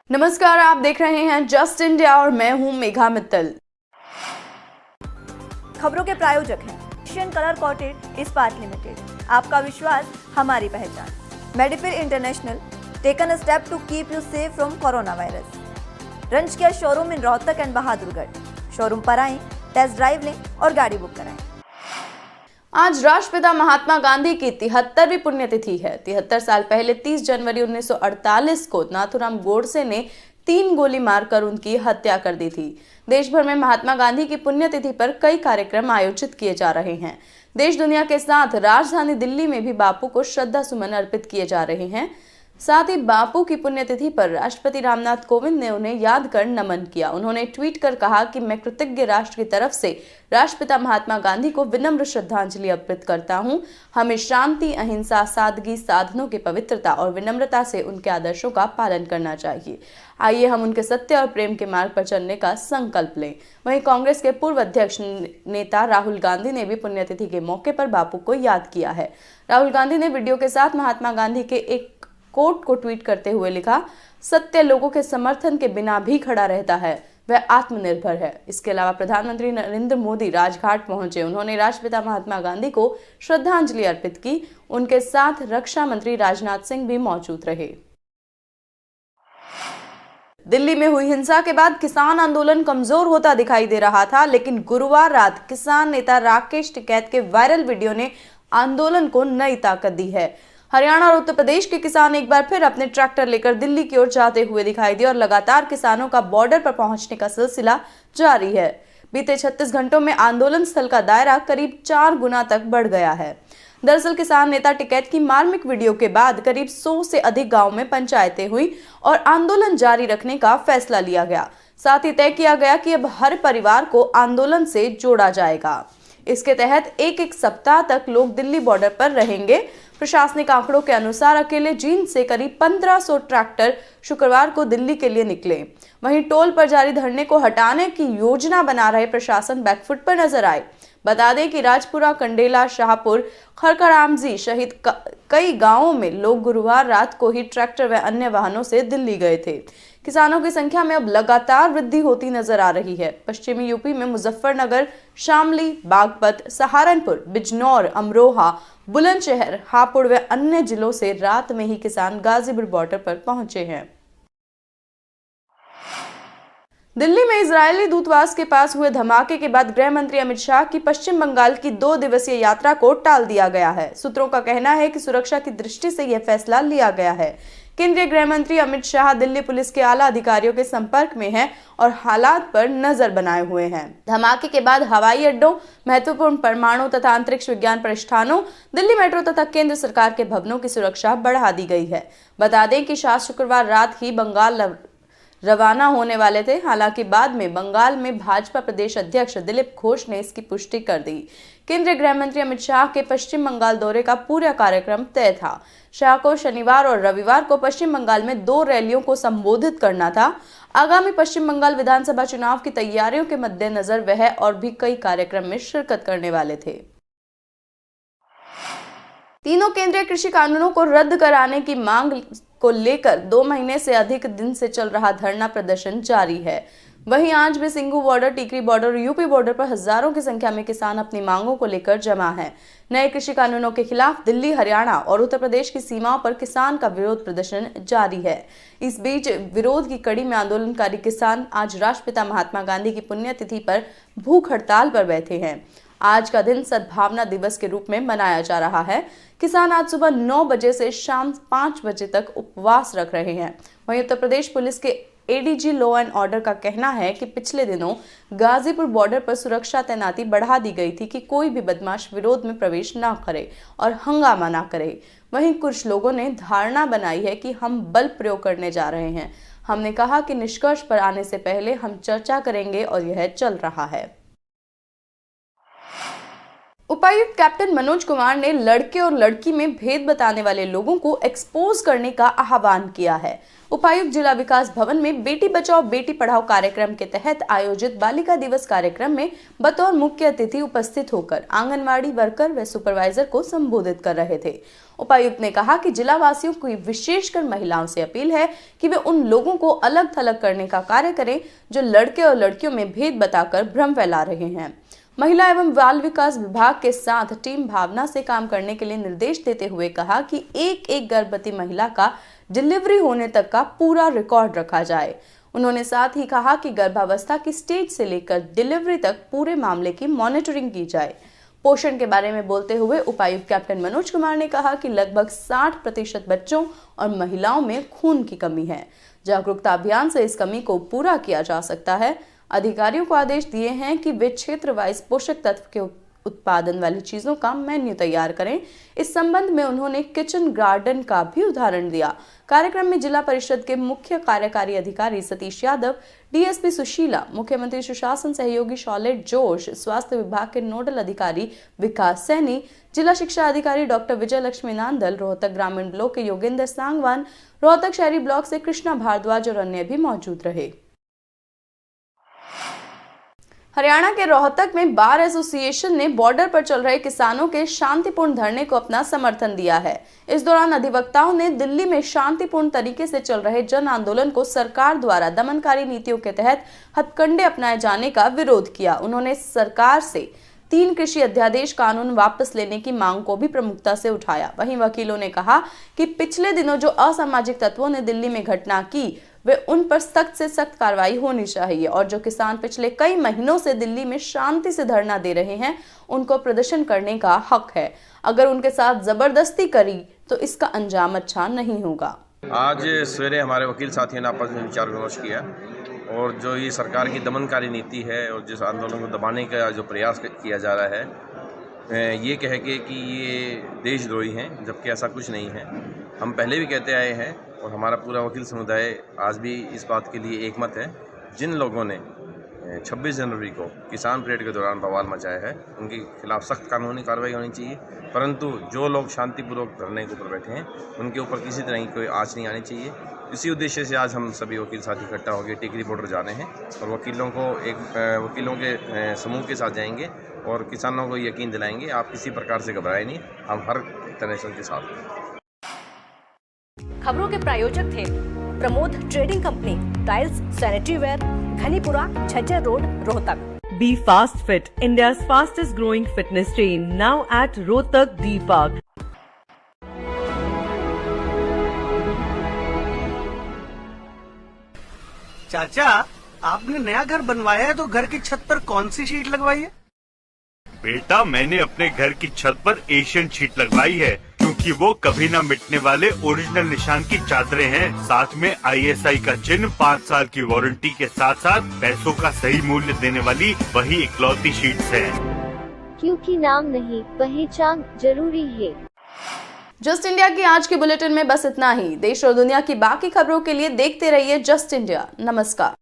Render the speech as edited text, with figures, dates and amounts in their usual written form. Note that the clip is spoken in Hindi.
नमस्कार, आप देख रहे हैं जस्ट इंडिया और मैं हूं मेघा मित्तल। खबरों के प्रायोजक हैं एशियन कलर कोटेड इस्पात लिमिटेड। आपका विश्वास हमारी पहचान। मेडिफिर international taken a step to keep you safe from corona virus. रंज care showroom in Rohtak and Bahadurgarh. Showroom पर आएं, टेस्ट ड्राइव लें और गाड़ी बुक कराएं। आज राष्ट्रपिता महात्मा गांधी की 73वीं पुण्यतिथि है। 73 साल पहले 30 जनवरी 1948 को नाथूराम गोडसे ने 3 गोली मारकर उनकी हत्या कर दी थी। देश भर में महात्मा गांधी की पुण्यतिथि पर कई कार्यक्रम आयोजित किए जा रहे हैं। देश दुनिया के साथ राजधानी दिल्ली में भी बापू को श्रद्धा सुमन अर्पित किए जा रहे हैं। साथ ही बापू की पुण्यतिथि पर राष्ट्रपति रामनाथ कोविंद ने उन्हें याद कर नमन किया। उन्होंने ट्वीट कर कहा कि मैं कृतज्ञ राष्ट्र की तरफ से राष्ट्रपिता महात्मा गांधी को विनम्र श्रद्धांजलि अर्पित करता हूं। हमें शांति, अहिंसा, सादगी, साधनों की पवित्रता और विनम्रता से उनके आदर्शों का पालन करना चाहिए। आइए हम उनके सत्य और प्रेम के मार्ग पर चलने का संकल्प लें। वहीं कांग्रेस के पूर्व अध्यक्ष नेता राहुल गांधी ने भी पुण्यतिथि के मौके पर बापू को याद किया है। राहुल गांधी ने वीडियो के साथ महात्मा गांधी के एक कोट को ट्वीट करते हुए लिखा, सत्य लोगों के समर्थन के बिना भी खड़ा रहता है, वह आत्मनिर्भर है। इसके अलावा प्रधानमंत्री नरेंद्र मोदी राजघाट पहुंचे। उन्होंने राष्ट्रपिता महात्मा गांधी को श्रद्धांजलि अर्पित की। उनके साथ रक्षा मंत्री राजनाथ सिंह भी मौजूद रहे। दिल्ली में हुई हिंसा के बाद किसान आंदोलन कमजोर होता दिखाई दे रहा था, लेकिन गुरुवार रात किसान नेता राकेश टिकैत के वायरल वीडियो ने आंदोलन को नई ताकत दी है। हरियाणा और उत्तर प्रदेश के किसान एक बार फिर अपने ट्रैक्टर लेकर दिल्ली की ओर जाते हुए दिखाई दिए और लगातार किसानों का बॉर्डर पर पहुंचने का सिलसिला जारी है। बीते 36 घंटों में आंदोलन स्थल का दायरा करीब 4 गुना तक बढ़ गया है। दरअसल किसान नेता टिकैत की मार्मिक वीडियो के बाद करीब 100 से अधिक गांव में पंचायतें हुई और आंदोलन जारी रखने का फैसला लिया गया। साथ ही तय किया गया कि अब हर परिवार को आंदोलन से जोड़ा जाएगा। इसके तहत एक सप्ताह तक लोग दिल्ली बॉर्डर पर रहेंगे। प्रशासनिक आंकड़ों के अनुसार अकेले जींद से करीब 1500 ट्रैक्टर शुक्रवार को दिल्ली के लिए निकले। वहीं टोल पर जारी धरने को हटाने की योजना बना रहे प्रशासन बैकफुट पर नजर आए। बता दें कि राजपुरा, कंडेला, शाहपुर, खड़खड़ामजी सहित कई गांवों में लोग गुरुवार रात को ही ट्रैक्टर व अन्य वाहनों से दिल्ली गए थे। किसानों की संख्या में अब लगातार वृद्धि होती नजर आ रही है। पश्चिमी यूपी में मुजफ्फरनगर, शामली, बागपत, सहारनपुर, बिजनौर, अमरोहा, बुलंदशहर, हापुड़ व अन्य जिलों से रात में ही किसान गाजीपुर बॉर्डर पर पहुंचे हैं। दिल्ली में इजरायली दूतावास के पास हुए धमाके के बाद गृह मंत्री अमित शाह की पश्चिम बंगाल की 2 दिवसीय यात्रा को टाल दिया गया है। सूत्रों का कहना है कि सुरक्षा की दृष्टि से यह फैसला लिया गया है। केंद्रीय गृह मंत्री अमित शाह दिल्ली पुलिस के आला अधिकारियों के संपर्क में हैं और हालात पर नजर बनाए हुए हैं। धमाके के बाद हवाई अड्डों, महत्वपूर्ण परमाणु तथा अंतरिक्ष विज्ञान प्रतिष्ठानों, दिल्ली मेट्रो तथा केंद्र सरकार के भवनों की सुरक्षा बढ़ा दी गई है। बता दें कि शाह शुक्रवार रात ही बंगाल रवाना होने वाले थे। हालांकि बाद में बंगाल में भाजपा प्रदेश अध्यक्ष दिलीप घोष ने इसकी पुष्टि कर दी। केंद्रीय गृह मंत्री अमित शाह के पश्चिम बंगाल दौरे का पूरा कार्यक्रम तय था। शाह को शनिवार और रविवार को पश्चिम बंगाल में 2 रैलियों को संबोधित करना था। आगामी पश्चिम बंगाल विधानसभा चुनाव की तैयारियों के मद्देनजर वह और भी कई कार्यक्रम में शिरकत करने वाले थे। तीनों केंद्रीय कृषि कानूनों को रद्द कराने की मांग को लेकर 2 महीने से अधिक दिन से चल रहा धरना प्रदर्शन जारी है। वहीं आज भी सिंघू बॉर्डर, टीकरी बॉर्डर और यूपी बॉर्डर पर हजारों की संख्या में किसान अपनी मांगों को लेकर जमा हैं। नए कृषि कानूनों के खिलाफ दिल्ली, हरियाणा और उत्तर प्रदेश की सीमाओं पर किसान का विरोध प्रदर्शन जारी है। इस बीच विरोध की कड़ी में आंदोलनकारी किसान आज राष्ट्रपिता महात्मा गांधी की पुण्यतिथि पर भूख हड़ताल पर बैठे हैं। आज का दिन सद्भावना दिवस के रूप में मनाया जा रहा है। किसान आज सुबह 9 बजे से शाम 5 बजे तक उपवास रख रहे हैं। वहीं उत्तर प्रदेश पुलिस के एडीजी लॉ एंड ऑर्डर का कहना है कि पिछले दिनों गाजीपुर बॉर्डर पर सुरक्षा तैनाती बढ़ा दी गई थी कि कोई भी बदमाश विरोध में प्रवेश न करे और हंगामा न करे। वहीं कुछ लोगों ने धारणा बनाई है कि हम बल प्रयोग करने जा रहे हैं। हमने कहा कि निष्कर्ष पर आने से पहले हम चर्चा करेंगे और यह चल रहा है। उपायुक्त कैप्टन मनोज कुमार ने लड़के और लड़की में भेद बताने वाले लोगों को एक्सपोज करने का आह्वान किया है। उपायुक्त जिला विकास भवन में बेटी बचाओ बेटी पढ़ाओ कार्यक्रम के तहत आयोजित बालिका दिवस कार्यक्रम में बतौर मुख्य अतिथि उपस्थित होकर आंगनवाड़ी वर्कर व सुपरवाइजर को संबोधित कर रहे थे। उपायुक्त ने कहा कि जिला वासियों की विशेषकर महिलाओं से अपील है कि वे उन लोगों को अलग थलग करने का कार्य करें जो लड़के और लड़कियों में भेद बताकर भ्रम फैला रहे हैं। महिला एवं बाल विकास विभाग के साथ टीम भावना से काम करने के लिए निर्देश देते हुए कहा कि एक एक गर्भवती महिला का डिलीवरी होने तक का पूरा रिकॉर्ड रखा जाए। उन्होंने साथ ही कहा कि गर्भावस्था की स्टेज से लेकर डिलीवरी तक पूरे मामले की मॉनिटरिंग की जाए। पोषण के बारे में बोलते हुए उपायुक्त कैप्टन मनोज कुमार ने कहा कि लगभग 60% बच्चों और महिलाओं में खून की कमी है। जागरूकता अभियान से इस कमी को पूरा किया जा सकता है। अधिकारियों को आदेश दिए हैं कि वे क्षेत्र वाइज पोषक तत्व के उत्पादन वाली चीजों का मेन्यू तैयार करें। इस संबंध में उन्होंने किचन गार्डन का भी उदाहरण दिया। कार्यक्रम में जिला परिषद के मुख्य कार्यकारी अधिकारी सतीश यादव, डीएसपी सुशीला, मुख्यमंत्री सुशासन सहयोगी शॉलेट जोश, स्वास्थ्य विभाग के नोडल अधिकारी विकास सैनी, जिला शिक्षा अधिकारी डॉक्टर विजय लक्ष्मी नांदल, रोहतक ग्रामीण ब्लॉक के योगेंद्र सांगवान, रोहतक शहरी ब्लॉक से कृष्णा भारद्वाज और अन्य भी मौजूद रहे। हरियाणा के रोहतक में बार एसोसिएशन ने बॉर्डर पर चल रहे किसानों के शांतिपूर्ण धरने को अपना समर्थन दिया है। इस दौरान अधिवक्ताओं ने दिल्ली में शांतिपूर्ण तरीके से चल रहे जन आंदोलन को सरकार द्वारा दमनकारी नीतियों के तहत हथकंडे अपनाए जाने का विरोध किया। उन्होंने सरकार से 3 कृषि अध्यादेश कानून वापस लेने की मांग को भी प्रमुखता से उठाया। वहीं वकीलों ने कहा कि पिछले दिनों जो असामाजिक तत्वों ने दिल्ली में घटना की, वे उन पर सख्त से सख्त कार्रवाई होनी चाहिए और जो किसान पिछले कई महीनों से दिल्ली में शांति से धरना दे रहे हैं, उनको प्रदर्शन करने का हक है। अगर उनके साथ जबरदस्ती करी तो इसका अंजाम अच्छा नहीं होगा। आज सवेरे हमारे वकील साथियों ने आपस में विचार विमर्श किया और जो ये सरकार की दमनकारी नीति है और जिस आंदोलन को दबाने का जो प्रयास किया जा रहा है, ये कह के कि ये देशद्रोही हैं, जबकि ऐसा कुछ नहीं है। हम पहले भी कहते आए हैं और हमारा पूरा वकील समुदाय आज भी इस बात के लिए एकमत है। जिन लोगों ने 26 जनवरी को किसान परेड के दौरान बवाल मचाया है, उनके खिलाफ सख्त कानूनी कार्रवाई होनी चाहिए, परंतु जो लोग शांतिपूर्वक धरने के ऊपर बैठे हैं, उनके ऊपर किसी तरह की कोई आँच नहीं आनी चाहिए। इसी उद्देश्य से आज हम सभी वकील साथी इकट्ठा होकर टिकरी बॉर्डर जाने हैं और वकीलों के समूह के साथ जाएंगे और किसानों को यकीन दिलाएंगे, आप किसी प्रकार से घबराए नहीं, हम हर तरह से उनके साथ हैं। खबरों के प्रायोजक थे Pramod trading company, tiles, sanitary ware, Ghanipura, Jhajjar road, Rohtak. Be Fast Fit, India's fastest growing fitness chain, now at Rohtak D Park. चाचा, आपने नया घर बनवाया है तो घर की छत पर कौन सी शीट लगवाई है? बेटा, मैंने अपने घर की छत पर एशियन शीट लगवाई है क्योंकि वो कभी न मिटने वाले ओरिजिनल निशान की चादरें हैं। साथ में ISI का चिन्ह, 5 साल की वारंटी के साथ साथ पैसों का सही मूल्य देने वाली वही इकलौती शीट्स हैं। क्योंकि नाम नहीं, पहचान जरूरी है। जस्ट इंडिया की आज के बुलेटिन में बस इतना ही। देश और दुनिया की बाकी खबरों के लिए देखते रहिए जस्ट इंडिया। नमस्कार।